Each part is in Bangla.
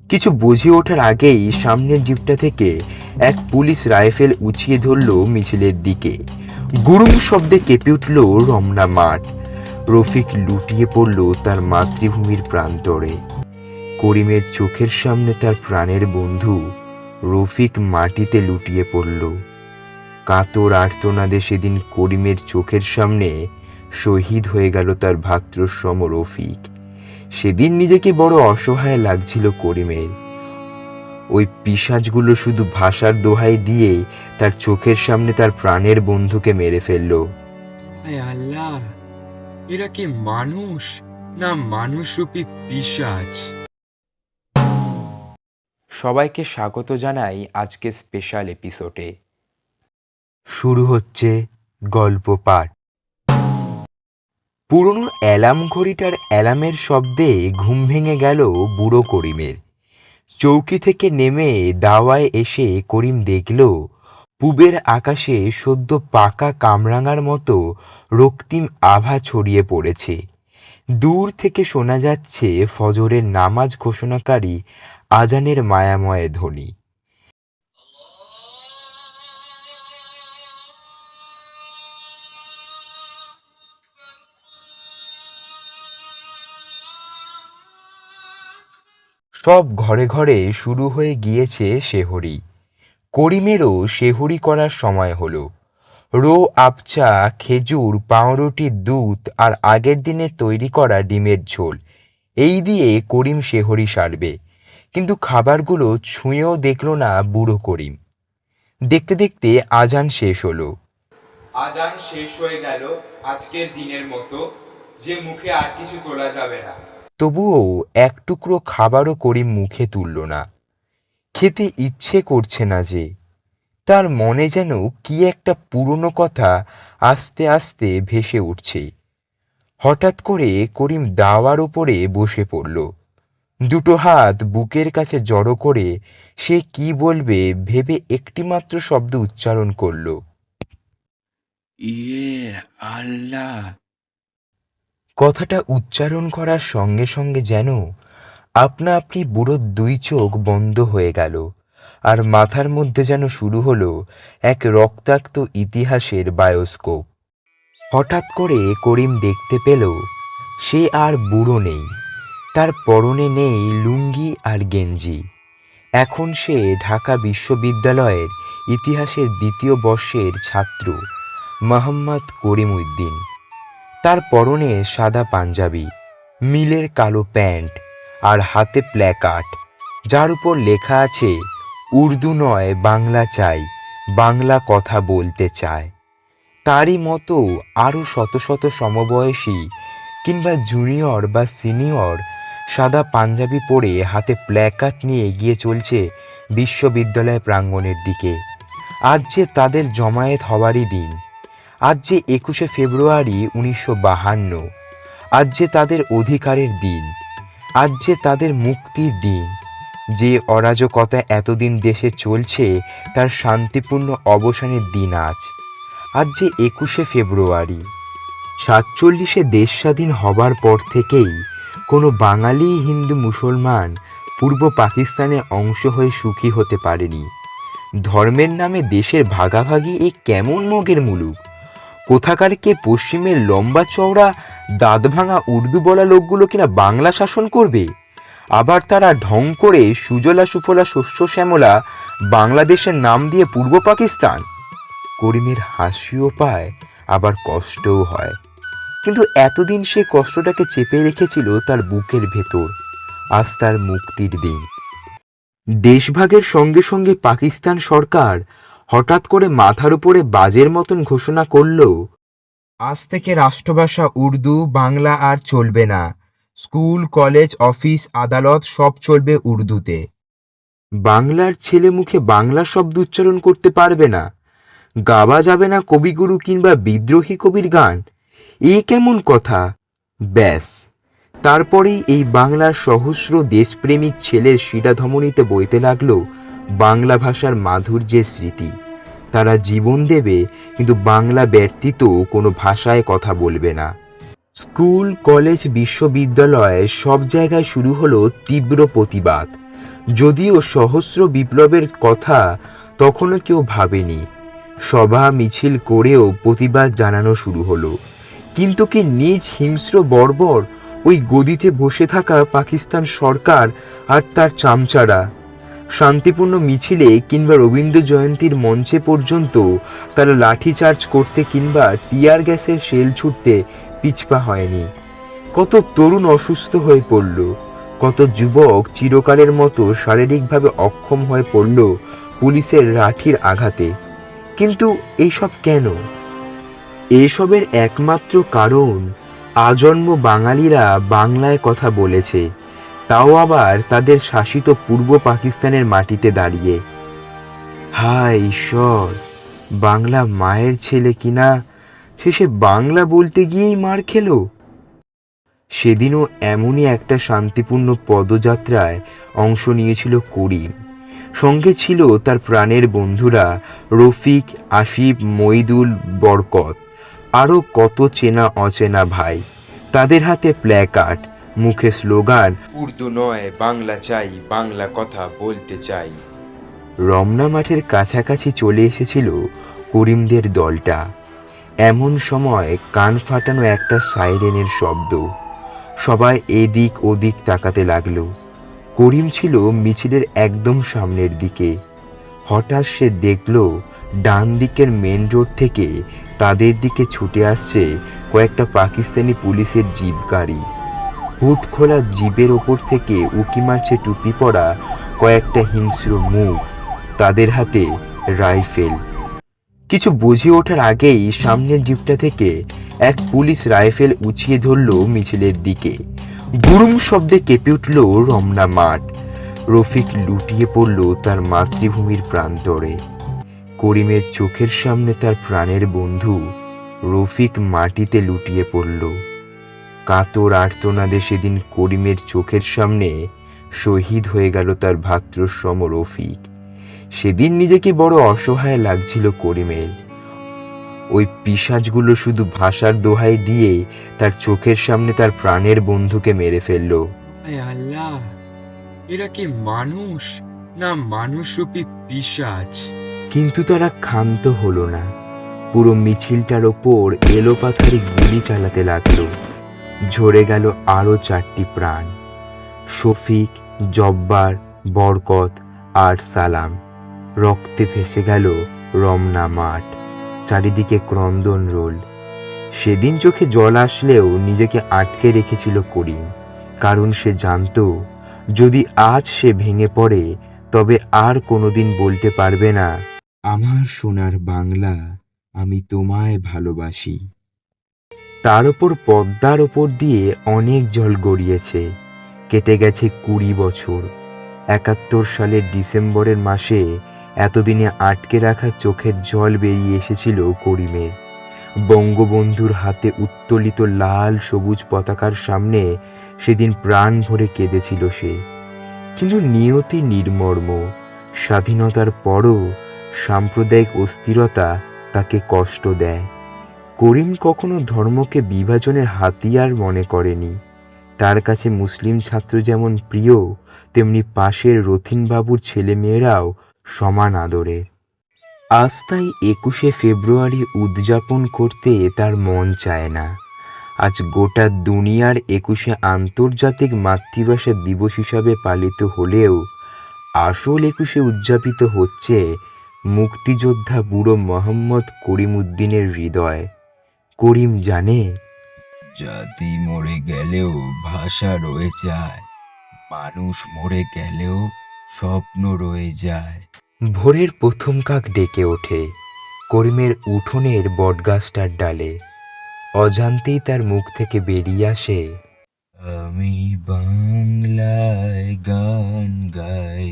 কিছু বুঝে ওঠার আগেই সামনের জিপটা থেকে এক পুলিশ রাইফেল উঁচিয়ে ধরল মিছিলের দিকে। গুরুম শব্দে কেঁপে উঠল রমনা মাঠ। রফিক লুটিয়ে পড়ল তার মাতৃভূমির প্রান্তরে। করিমের চোখের সামনে তার প্রাণের বন্ধু রফিক মাটিতে লুটিয়ে পড়ল। কাতর আর্তনাদে সেদিন করিমের চোখের সামনে শহীদ হয়ে গেল তার ভ্রাতৃসম রফিক। সেদিন নিজেকে বড় অসহায় লাগছিল করিমের। ওই পিশাচগুলো শুধু ভাষার দোহাই দিয়ে তার চোখের সামনে তার প্রাণের বন্ধুকে মেরে ফেলল। হায় আল্লাহ, এরা কি মানুষ না মানুষরূপী পিশাচ? সবাইকে স্বাগত জানাই আজকে স্পেশাল এপিসোডে। শুরু হচ্ছে গল্প পাঠ। পুরনো অ্যালার্ম ঘড়িটার অ্যালার্মের শব্দে ঘুম ভেঙে গেল বুড়ো করিমের। চৌকি থেকে নেমে দাওয়ায় এসে করিম দেখল পূবের আকাশে সদ্য পাকা কামরাঙার মতো রক্তিম আভা ছড়িয়ে পড়েছে। দূর থেকে শোনা যাচ্ছে ফজরের নামাজ ঘোষণাকারী আজানের মায়াময় ধ্বনি। সব ঘরে ঘরে শুরু হয়ে গিয়েছে সেহরি। করিমেরও সেহরি করার সময় হলো। রো আপচা, খেজুর, পাউরুটির দুধ আর আগের দিনে তৈরি করা ডিমের ঝোল, এই দিয়ে করিম সেহরি সারবে। কিন্তু খাবারগুলো ছুঁয়েও দেখল না বুড়ো করিম। দেখতে দেখতে আজান শেষ হলো। আজান শেষ হয়ে গেল আজকের দিনের মতো, যে মুখে আর কিছু তোলা যাবে না। তবুও এক টুকরো খাবারও করিম মুখে তুলল না। খেতে ইচ্ছে করছে না যে। তার মনে যেন কি একটা পুরনো কথা আস্তে আস্তে ভেসে উঠছে। হঠাৎ করে করিম দাওয়ার উপরে বসে পড়ল। দুটো হাত বুকের কাছে জড়ো করে সে কি বলবে ভেবে একটিমাত্র শব্দ উচ্চারণ করল, ইয়ে আল্লাহ। কথাটা উচ্চারণ করার সঙ্গে সঙ্গে যেন আপনা আপনি বুড়োর দুই চোখ বন্ধ হয়ে গেল, আর মাথার মধ্যে যেন শুরু হলো এক রক্তাক্ত ইতিহাসের বায়োস্কোপ। হঠাৎ করে করিম দেখতে পেল সে আর বুড়ো নেই। তার পরনে নেই লুঙ্গি আর গেঞ্জি। এখন সে ঢাকা বিশ্ববিদ্যালয়ের ইতিহাসের দ্বিতীয় বর্ষের ছাত্র মোহাম্মদ করিম উদ্দিন। তার পরনে সাদা পাঞ্জাবি, মিলের কালো প্যান্ট আর হাতে প্ল্যাকার্ড, যার উপর লেখা আছে, উর্দু নয় বাংলা চাই, বাংলা কথা বলতে চায়। তারই মতো আরও শত শত সমবয়সী কিংবা জুনিয়র বা সিনিয়র সাদা পাঞ্জাবি পরে হাতে প্ল্যাকার্ড নিয়ে এগিয়ে চলছে বিশ্ববিদ্যালয় প্রাঙ্গণের দিকে। আজ যে তাদের জমায়েত হওয়ারই দিন। আজ যে 21শে ফেব্রুয়ারি 1952। আজ যে তাদের অধিকারের দিন। আজ যে তাদের মুক্তির দিন। যে অরাজকতা এতদিন দেশে চলছে তার শান্তিপূর্ণ অবসানের দিন আজ। আজ যে 21শে ফেব্রুয়ারি। 47-এ দেশ স্বাধীন হবার পর থেকেই কোনো বাঙালি হিন্দু মুসলমান পূর্ব পাকিস্তানের অংশ হয়ে সুখী হতে পারেনি। ধর্মের নামে দেশের ভাগাভাগি এ কেমন মগের মুলুক? কোথাকার কে পশ্চিমের লম্বা চওড়া দাঁত ভাঙা উর্দু বলা লোকগুলো কিনা বাংলা শাসন করবে, আবার তারা ঢং করে সুজলা সুফলা শস্য শ্যামলা বাংলাদেশের নাম দিয়ে পূর্ব পাকিস্তান। করিমের হাসিও পায়, আবার কষ্টও হয়। কিন্তু এতদিন সে কষ্টটাকে চেপে রেখেছিল তার বুকের ভেতর। আজ তার মুক্তির দিন। দেশভাগের সঙ্গে সঙ্গে পাকিস্তান সরকার হঠাৎ করে মাথার উপরে বাজের মতন ঘোষণা করল, আজ থেকে রাষ্ট্রভাষা উর্দু, বাংলা আর চলবে না। স্কুল, কলেজ, অফিস, আদালত সব চলবে উর্দুতে। বাংলার ছেলে মুখে বাংলা শব্দ উচ্চারণ করতে পারবে না। গাওয়া যাবে না কবিগুরু কিংবা বিদ্রোহী কবির গান। এ কেমন কথা? ব্যাস, তারপরেই এই বাংলার সহস্র দেশপ্রেমিক ছেলের শিরাধমনীতে বইতে লাগলো বাংলা ভাষার মাধুর্যের স্মৃতি। তারা জীবন দেবে, কিন্তু বাংলা ব্যতীত কোনো ভাষায় কথা বলবে না। স্কুল, কলেজ, বিশ্ববিদ্যালয় সব জায়গায় শুরু হলো তীব্র প্রতিবাদ। যদিও সহস্র বিপ্লবের কথা তখনও কেউ ভাবেনি। সভা মিছিল করেও প্রতিবাদ জানানো শুরু হলো, কিন্তু কি নিজ হিংস্র বর্বর ওই গদিতে বসে থাকা পাকিস্তান সরকার আর তার চামচারা। শান্তিপূর্ণ মিছিলে কিংবা রবীন্দ্র জয়ন্তীর মঞ্চে পর্যন্ত তারা লাঠিচার্জ করতে কিংবা টিয়ার গ্যাসের শেল ছুটতে পিছপা হয়নি। কত তরুণ অসুস্থ হয়ে পড়ল, কত যুবক চিরকালের মতো শারীরিকভাবে অক্ষম হয়ে পড়ল পুলিশের লাঠির আঘাতে। কিন্তু এইসব কেন? এসবের একমাত্র কারণ আজন্ম বাঙালিরা বাংলায় কথা বলেছে, তাও আবার তাদের শাসিত পূর্ব পাকিস্তানের মাটিতে দাঁড়িয়ে। হায় ঈশ্বর, বাংলা মায়ের ছেলে কিনা শেষে বাংলা বলতে গিয়েই মার খেলো। সেদিনও এমনই একটা শান্তিপূর্ণ পদযাত্রায় অংশ নিয়েছিল করিম। সঙ্গে ছিল তার প্রাণের বন্ধুরা রফিক, আসিফ, মইদুল, বরকত, আরও কত চেনা অচেনা ভাই। তাদের হাতে প্ল্যাকার্ড, মুখে স্লোগান, উর্দু নয় বাংলা চাই, বাংলা কথা বলতে চাই। রমনা মাঠের কাছাকাছি চলে এসেছিল করিমদের দলটা। এমন সময় কান ফাটানো একটা সাইরেনের শব্দ। সবাই এদিক ওদিক তাকাতে লাগলো। করিম ছিল মিছিলের একদম সামনের দিকে। হঠাৎ সে দেখল ডান দিকের মেন রোড থেকে তাদের দিকে ছুটে আসছে কয়েকটা পাকিস্তানি পুলিশের জিপ গাড়ি। হুড খোলা জিপের ওপর থেকে উকি মারছে টুপি পরা কয়েকটা হিংস্র মুখ, তাদের হাতে রাইফেল। কিছু বুঝে ওঠার আগেই সামনের জিপটা থেকে এক পুলিশ রাইফেল উঁচিয়ে ধরল মিছিলের দিকে। গুরুম শব্দে কেঁপে উঠল রমনা মাঠ। রফিক লুটিয়ে পড়ল তার মাতৃভূমির প্রান্তরে। করিমের চোখের সামনে তার প্রাণের বন্ধু রফিক মাটিতে লুটিয়ে পড়ল। কাতর আর্তনাদে সেদিন করিমের চোখের সামনে শহীদ হয়ে গেল তার ভ্রাতৃসম রফিক। সেদিন নিজেকে বড় অসহায় লাগছিল করিমের। ওই পিশাচগুলো শুধু ভাষার দোহাই দিয়ে তার চোখের সামনে তার প্রাণের বন্ধুকে মেরে ফেলল। আয় আল্লাহ, এরা কি মানুষ না মানুষরূপী পিশাচ? কিন্তু তারা ক্ষান্ত হলো না। পুরো মিছিলটার ওপর এলোপাথারি গুলি চালাতে লাগলো। ঝরে গেল আরো 4টি প্রাণ, শফিক, জব্বার, বরকত আর সালাম। রক্তে ভেসে গেল রমনা মাঠ। চারিদিকে ক্রন্দন রোল। সেদিন চোখে জল আসলেও নিজেকে আটকে রেখেছিল করিম, কারণ সে জানত যদি আজ সে ভেঙে পড়ে তবে আর কোনোদিন বলতে পারবে না, আমার সোনার বাংলা, আমি তোমায় ভালোবাসি। তার ওপর পদ্মার ওপর দিয়ে অনেক জল গড়িয়েছে। কেটে গেছে 20 বছর। 71 সালের ডিসেম্বরের মাসে এতদিনে আটকে রাখা চোখের জল বেরিয়ে এসেছিল করিমের। বঙ্গবন্ধুর হাতে উত্তোলিত লাল সবুজ পতাকার সামনে সেদিন প্রাণ ভরে কেঁদেছিল সে। কিন্তু নিয়তি নির্মর্ম। স্বাধীনতার পরও সাম্প্রদায়িক অস্থিরতা তাকে কষ্ট দেয়। করিম কখনো ধর্মকে বিভাজনের হাতিয়ার মনে করেনি। তার কাছে মুসলিম ছাত্র যেমন প্রিয়, তেমনি পাশের রথিনবাবুর ছেলেমেয়েরাও সমান আদরের। আজ তাই 21শে ফেব্রুয়ারি উদযাপন করতে তার মন চায় না। আজ গোটা দুনিয়ার 21শে আন্তর্জাতিক মাতৃভাষা দিবস হিসাবে পালিত হলেও আসল 21শে উদযাপিত হচ্ছে মুক্তিযোদ্ধা বুড়ো মোহাম্মদ করিমউদ্দিনের হৃদয়। করিম জানে, জাতি মরে গেলেও ভাষা রয়ে যায়, মানুষ মরে গেলেও স্বপ্ন রয়ে যায়। ভোরের প্রথম কাক ডেকে ওঠে করিমের উঠোনের বটগাছটার ডালে। অজান্তেই তার মুখ থেকে বেরিয়ে আসে, আমি বাংলায় গান গাই,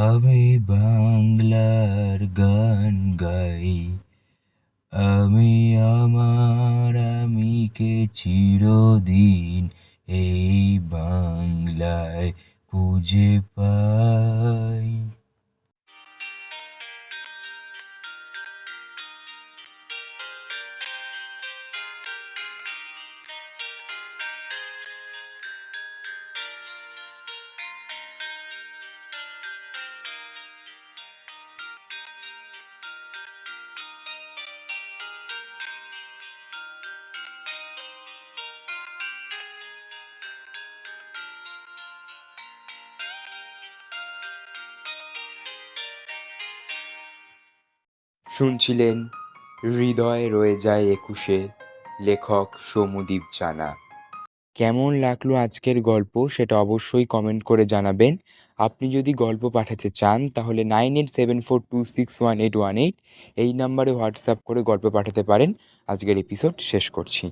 আমি বাংলার গান গাই, আমি আমার আমিকে চিরদিন এই বাংলায় খুঁজে পাই। শুনছিলেন হৃদয় রয়ে যায় 21-এ, লেখক সৌম্যদীপ জানা। কেমন লাগলো আজকের গল্প সেটা অবশ্যই কমেন্ট করে জানাবেন। আপনি যদি গল্প পাঠাতে চান তাহলে 9874261818 এই নাম্বারে হোয়াটসঅ্যাপ করে গল্প পাঠাতে পারেন। আজকের এপিসোড শেষ করছি।